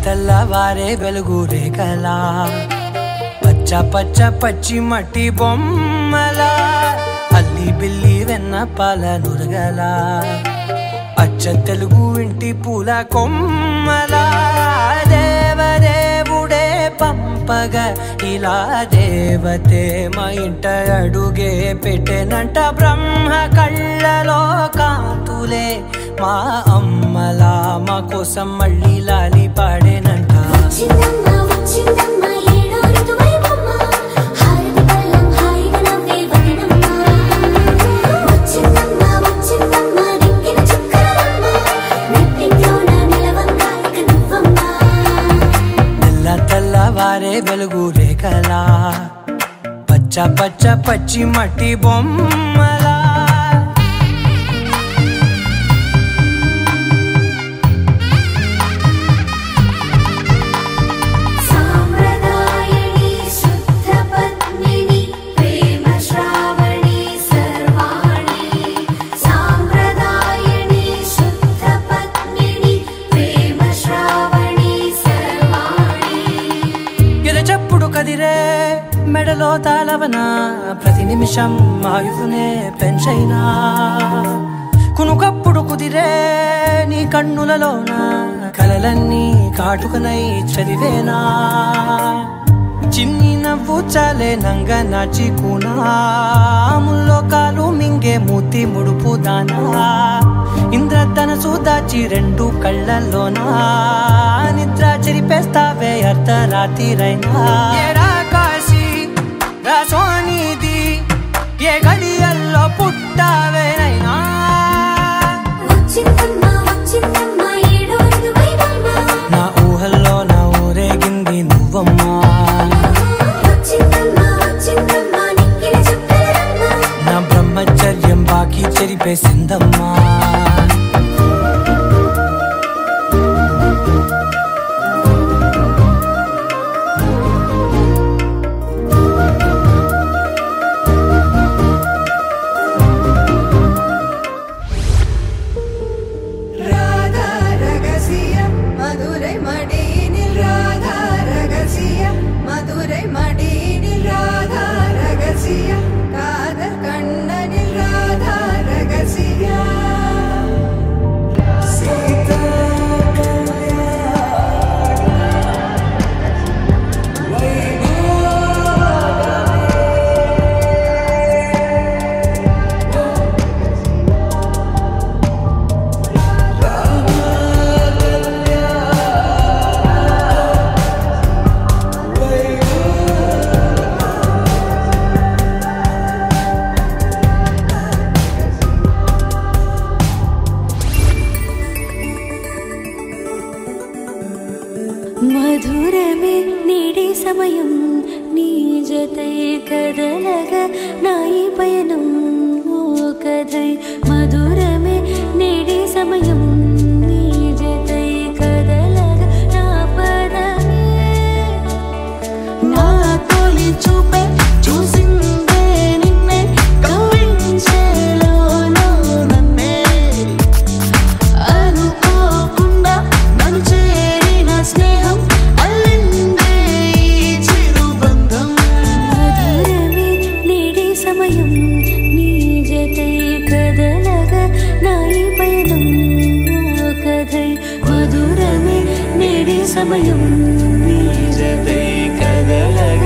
తెల్లవారే వెలుగు రేఖలా పచ్చ పచ్చ పచ్చి మట్టి బొమ్మలా అల్లి బిల్లి వెన్న పాల నురగలా అచ్చ తెలుగు ఇంటి పూల కొమ్మలా దేవదేవుడే పంపగా ఇలా దేవతే మా ఇంట అడుగే పెట్టెనంట బ్రహ్మ కళ్ళలో కాంతులే మా అమ్మలా మా కోసం మళ్ళీ లాలి పాడేనంట తెల్లవారే వెలుగు రేఖలా పచ్చ పచ్చ పచ్చి మట్టి బొమ్మలా కదిరే మెడలో తాళవన ప్రతి నిమిషం ఆయువునే పెంచైనా కునుకప్పుడు కుదిరే నీ కన్నులలోన కలలన్నీ కాటుకనై చదివేనా చిన్ని నవ్వు చాలే నంగ నాచి కూనాముల్లో కాలు మింగే మూతి ముడుపు దానా ఇంద్రధనసు దాచి రెండు కళ్ళల్లోనా నిద్ర చెరిపేస్తావే అర్ధరాత్రిరైనా కాశీ రాసోనిది ఏ గడియల్లో పుట్టావేనైనా నా ఊహల్లో నా ఊరేగింది నువ్వమ్మా నా బ్రహ్మచర్యం బాకీ చెరిపేసిందమ్మా మధురమే నీడి సమయం నీ జతై కదలగా నాయి పయనం ఓ కథై మధురమే నీడి సమయం నీ జతై కదలగా నా పదమే నా తొలి చూపే చూసిందే నిన్నే కవ్వించేలోనా నన్నే అనుకోకుండా నన్ను చేరిన స్నేహం సమయం నీ జతై కదలగా నాయి పయనం ఓ కథై మధురమే నేడి సమయం నీ జతై కదలగా